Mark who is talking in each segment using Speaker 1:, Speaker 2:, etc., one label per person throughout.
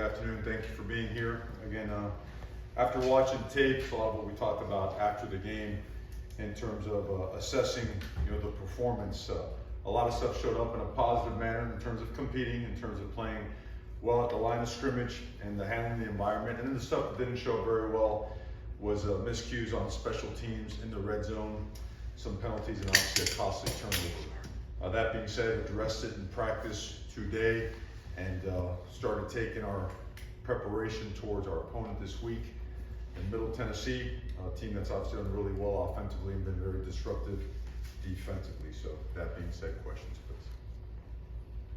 Speaker 1: afternoon. Thank you for being here. Again, after watching tape, a lot of what we talked about after the game in terms of assessing, the performance. A lot of stuff showed up in a positive manner in terms of competing, in terms of playing well at the line of scrimmage and handling the environment. And then the stuff that didn't show up very well was miscues on special teams in the red zone, some penalties, and obviously a costly turnover. That being said, addressed it in practice today and started taking our preparation towards our opponent this week in Middle Tennessee, a team that's obviously done really well offensively and been very disruptive defensively. So that being said, questions, please.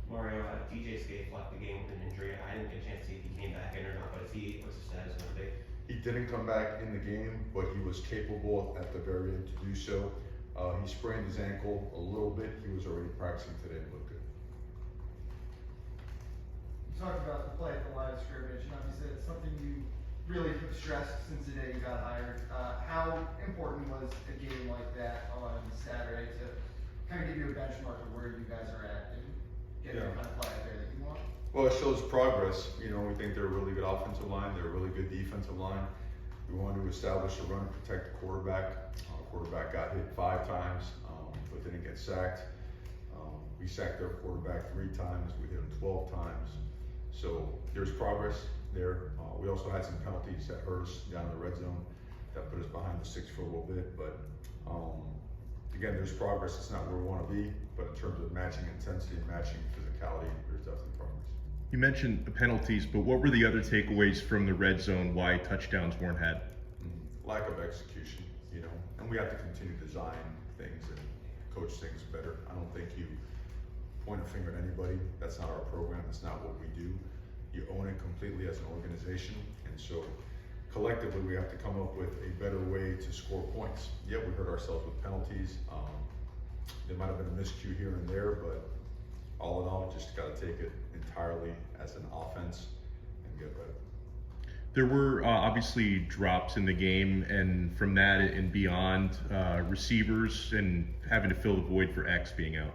Speaker 2: Mario, DJ Scaife left the game with an injury. I didn't get a chance to see if he came back in or not, but what's his status going to be?
Speaker 1: He didn't come back in the game, but he was capable at the very end to do so. He sprained his ankle a little bit. He was already practicing today and looked good.
Speaker 3: You talked about the play at the line of scrimmage, and obviously it's something you really have stressed since the day you got hired. How important was a game like that on Saturday to kind of give you a benchmark of where you guys are at and get the kind of play out there that you want?
Speaker 1: Well, it shows progress. We think they're a really good offensive line. They're a really good defensive line. We wanted to establish a run and protect the quarterback. Quarterback got hit 5 times, but didn't get sacked. We sacked their quarterback 3 times. We hit him 12 times. So there's progress there. We also had some penalties that hurt us down in the red zone that put us behind the 6 for a little bit. But again, there's progress. It's not where we want to be, but in terms of matching intensity and matching physicality, there's definitely progress.
Speaker 4: You mentioned the penalties, but what were the other takeaways from the red zone? Why touchdowns weren't had?
Speaker 1: Lack of execution, and we have to continue to design things and coach things better. I don't think you point a finger at anybody. That's not our program. That's not what we do. You own it completely as an organization, and so collectively we have to come up with a better way to score points. Yeah, we hurt ourselves with penalties. There might have been a miscue here and there, but all in all, we just got to take it entirely as an offense and get better.
Speaker 4: There were obviously drops in the game, and from that and beyond, receivers and having to fill the void for X being out.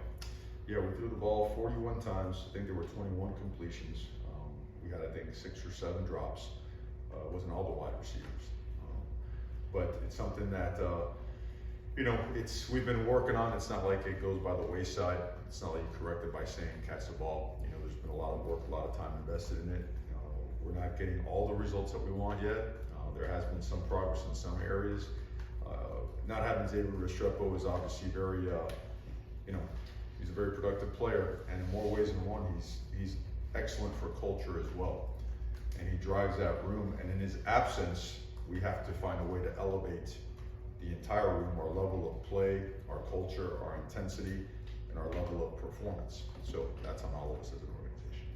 Speaker 1: Yeah, we threw the ball 41 times. I think there were 21 completions. We had, 6 or 7 drops. It wasn't all the wide receivers. But it's something that, we've been working on. It's not like it goes by the wayside. It's not like you correct it by saying catch the ball. There's been a lot of work, a lot of time invested in it. We're not getting all the results that we want yet. There has been some progress in some areas. Not having Xavier Restrepo is obviously very, he's a very productive player, and in more ways than one, he's excellent for culture as well. And he drives that room, and in his absence, we have to find a way to elevate the entire room, our level of play, our culture, our intensity, and our level of performance. So that's on all of us as an organization.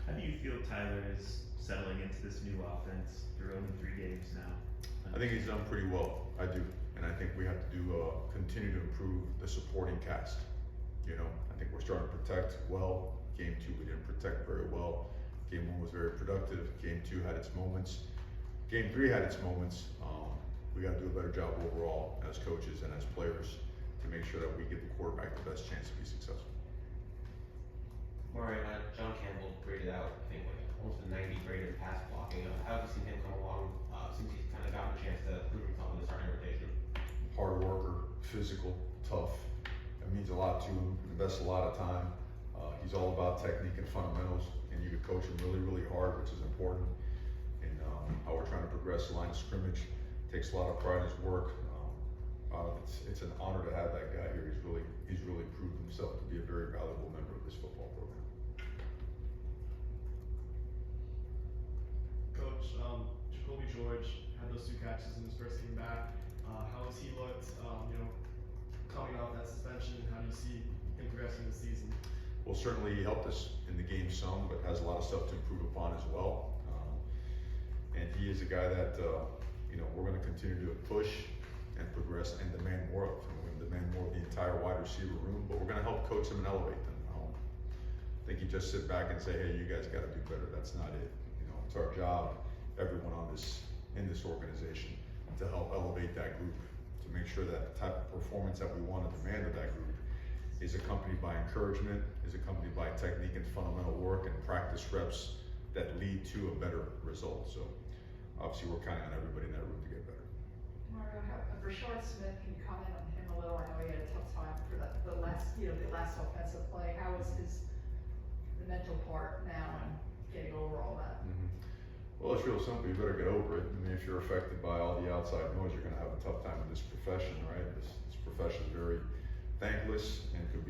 Speaker 5: How do you feel Tyler is settling into this new offense through only 3 games now?
Speaker 1: I think he's done pretty well. I do. And I think we have to continue to improve the supporting cast. I think we're starting to protect well. Game 2, we didn't protect very well. Game 1 was very productive. Game 2 had its moments. Game 3 had its moments. We got to do a better job overall as coaches and as players to make sure that we give the quarterback the best chance to be successful.
Speaker 2: Mario, John Campbell graded out, almost a 90 grade in pass blocking. How have you seen him come along since he's kind of gotten a chance to prove himself in the starting rotation?
Speaker 1: Hard worker, physical, tough. It means a lot to him. Invests a lot of time. He's all about technique and fundamentals, and you can coach him really, really hard, which is important. And how we're trying to progress the line of scrimmage. Takes a lot of pride in his work. It's an honor to have that guy here. He's really proved himself to be a very valuable member of this football program.
Speaker 6: Coach, Jacoby George had those 2 catches in his first game back. How has he looked, coming off that suspension? How do you see him progressing this season?
Speaker 1: Well, certainly he helped us in the game some, but has a lot of stuff to improve upon as well. And he is a guy that, we're going to continue to push and progress and demand more of. We're going to demand more of the entire wide receiver room, but we're going to help coach them and elevate them. I think you just sit back and say, hey, you guys got to do better. That's not it. It's our job, everyone in this organization, to help elevate that group, to make sure that the type of performance that we want to demand of that group is accompanied by encouragement, is accompanied by technique and fundamental work and practice reps that lead to a better result. So obviously we're counting on everybody in that room to get better.
Speaker 7: Mario, Rashard Smith, can you comment on him a little? I know he had a tough time for the last offensive play. How is the mental part now and getting over all that?
Speaker 1: Well, it's real simple. You better get over it. I mean, if you're affected by all the outside noise, you're going to have a tough time in this profession, right? This profession is very thankless and could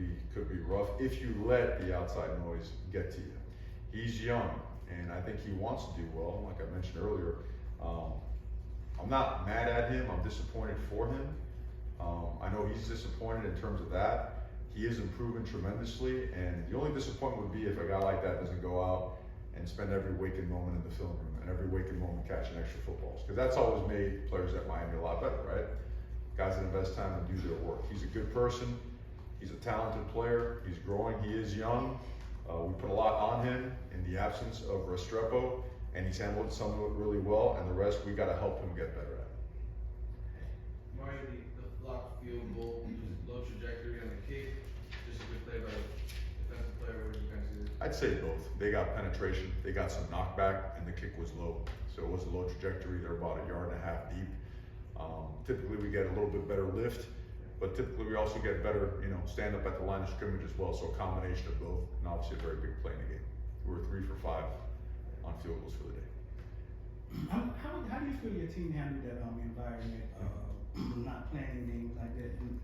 Speaker 1: be rough if you let the outside noise get to you. He's young, and I think he wants to do well. Like I mentioned earlier, I'm not mad at him. I'm disappointed for him. I know he's disappointed in terms of that. He is improving tremendously, and the only disappointment would be if a guy like that doesn't go out and spend every waking moment in the film room and every waking moment catching extra footballs, because that's always made players at Miami a lot better, right? Guys that invest time and do their work. He's a good person. He's a talented player. He's growing. He is young. We put a lot on him in the absence of Restrepo, and he's handled some of it really well, and the rest we got to help him get better at.
Speaker 8: Mario, the blocked field goal, just low trajectory on the kick, just a good play by the defensive player. What do you guys do?
Speaker 1: I'd say both. They got penetration, they got some knockback, and the kick was low. So it was a low trajectory. They're about 1.5 yards deep. Typically we get a little bit better lift, but typically we also get better, stand up at the line of scrimmage as well. So a combination of both, and obviously a very big play in the game. We were 3 for 5 on field goals for the day.
Speaker 9: How do you feel your team handled that environment, not playing games like that in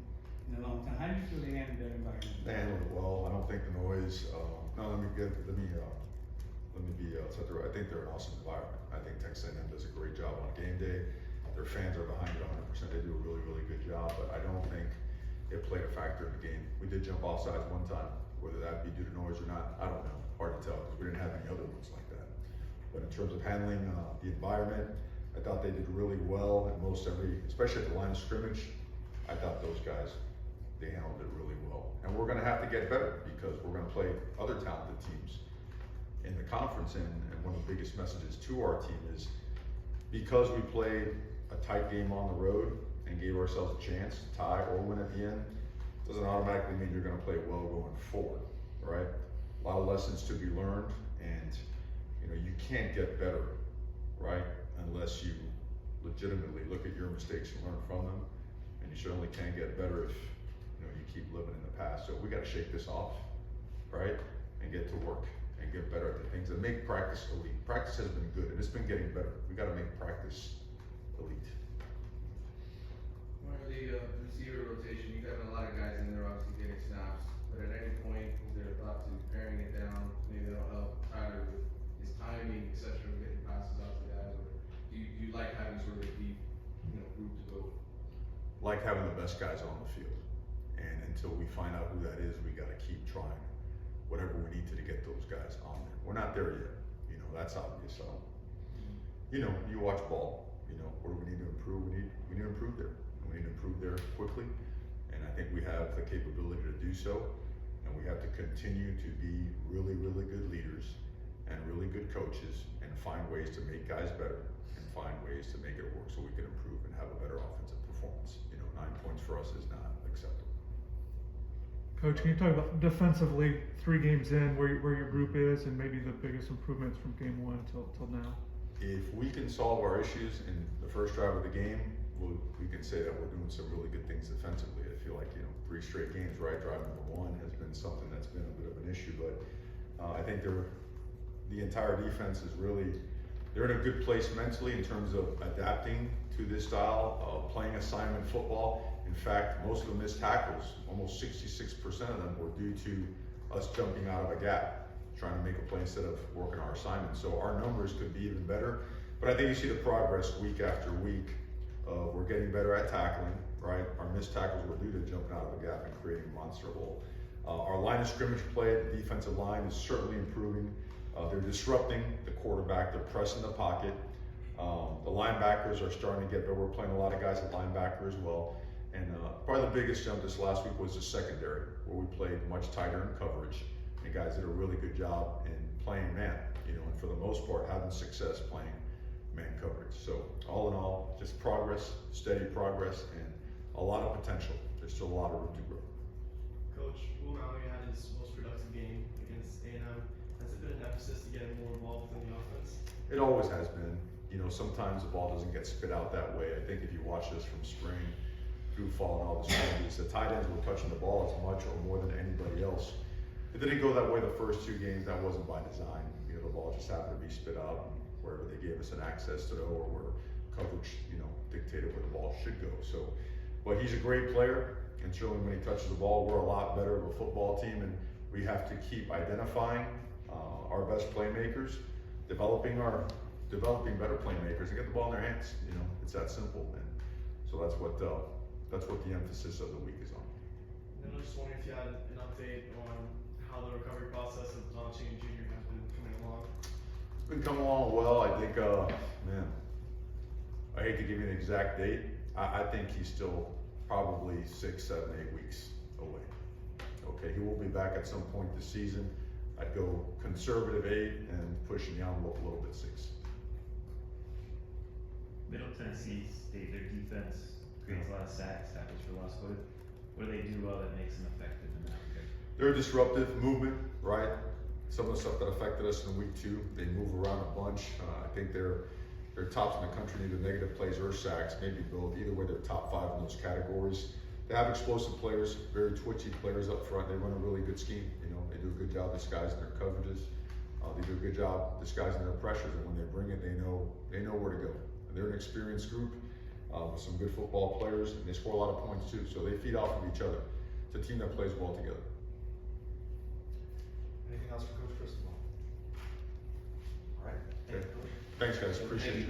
Speaker 9: a long time? How do you feel they handled that environment?
Speaker 1: They handled it well. I don't think the noise. Let me be set the right. I think they're an awesome environment. I think Texas A&M does a great job on game day. Their fans are behind it 100%. They do a really, really good job. But I don't think it played a factor in the game. We did jump off sides one time. Whether that be due to noise or not, I don't know. Hard to tell because we didn't have any other ones like that. But in terms of handling the environment, I thought they did really well at most especially at the line of scrimmage. I thought those guys, they handled it really well. And we're gonna have to get better because we're gonna play other talented teams in the conference. And one of the biggest messages to our team is because we played a tight game on the road and gave ourselves a chance to tie or win at the end, doesn't automatically mean you're gonna play well going forward, right? A lot of lessons to be learned, and you can't get better, right? Unless you legitimately look at your mistakes and learn from them. And you certainly can't get better if you keep living in the past. So we got to shake this off, right? And get to work and get better at the things and make practice elite. Practice has been good and it's been getting better. We got to make practice elite.
Speaker 8: Mario, the receiver rotation, you got a lot of guys in there obviously getting snaps, but at any point, is there a thought to paring it down? Maybe that'll help Tyler with his timing, etc., getting passes out to guys, or do you like having sort of a deep, group to go?
Speaker 1: Like having the best guys on the field. And until we find out who that is, we got to keep trying whatever we need to get those guys on there. We're not there yet. That's obvious. So, you watch ball. Where do we need to improve? We need to improve there. We need to improve there quickly. And I think we have the capability to do so. And we have to continue to be really, really good leaders and really good coaches and find ways to make guys better and find ways to make it work so we can improve and have a better offensive performance. 9 points for us is not acceptable.
Speaker 10: Coach, can you talk about defensively, 3 games in, where your group is and maybe the biggest improvements from game 1 till now?
Speaker 1: If we can solve our issues in the first drive of the game, we can say that we're doing some really good things defensively. I feel like 3 straight games, right? Drive number 1 has been something that's been a bit of an issue, but I think the entire defense is they're in a good place mentally in terms of adapting to this style of playing assignment football. In fact, most of the missed tackles, almost 66% of them, were due to us jumping out of a gap, trying to make a play instead of working our assignment. So our numbers could be even better, but I think you see the progress week after week. We're getting better at tackling, right? Our missed tackles were due to jumping out of a gap and creating a monster hole. Our line of scrimmage play, the defensive line is certainly improving. They're disrupting the quarterback, they're pressing the pocket. The linebackers are starting to get better. We're playing a lot of guys at linebacker as well. And probably the biggest jump this last week was the secondary, where we played much tighter in coverage. And guys did a really good job in playing man, and for the most part having success playing man coverage. So all in all, just progress, steady progress, and a lot of potential. There's still a lot of room to grow.
Speaker 6: Coach, Will Mallory had his most productive game against A&M. Has it been an emphasis to get more involved in the offense?
Speaker 1: It always has been. You know, sometimes the ball doesn't get spit out that way. I think if you watch this from spring through fall and all the scrimmages, the tight ends were touching the ball as much or more than anybody else. It didn't go that way the first 2 games. That wasn't by design. You know, the ball just happened to be spit out wherever they gave us an access to or where coverage, you know, dictated where the ball should go. So, but he's a great player, and certainly when he touches the ball, we're a lot better of a football team, and we have to keep identifying our best playmakers, developing better playmakers, and get the ball in their hands. You know, it's that simple. And so that's what the emphasis of the week is on.
Speaker 6: And then I was just wondering if you had an update on how the recovery process of Don Cheney Jr. has been coming along.
Speaker 1: It's been coming along well. I think, man, I hate to give you an exact date. I think he's still probably 6, 7, 8 weeks away. Okay, he will be back at some point this season. I'd go conservative 8 and pushing the envelope a little bit 6.
Speaker 5: Middle Tennessee State, their defense creates a lot of sacks, tackles for loss. What do they do well that makes them effective in that regard?
Speaker 1: They're a disruptive movement, right? Some of the stuff that affected us in week 2, they move around a bunch. I think they're tops in the country in either negative plays or sacks, maybe both. Either way, they're top 5 in those categories. They have explosive players, very twitchy players up front. They run a really good scheme. You know, they do a good job disguising their coverages. They do a good job disguising their pressures, and when they bring it, they know where to go. And they're an experienced group with some good football players, and they score a lot of points too. So they feed off of each other. It's a team that plays well together.
Speaker 3: Anything else for Coach Cristobal? All right.
Speaker 1: Okay. Thanks, guys. Appreciate it.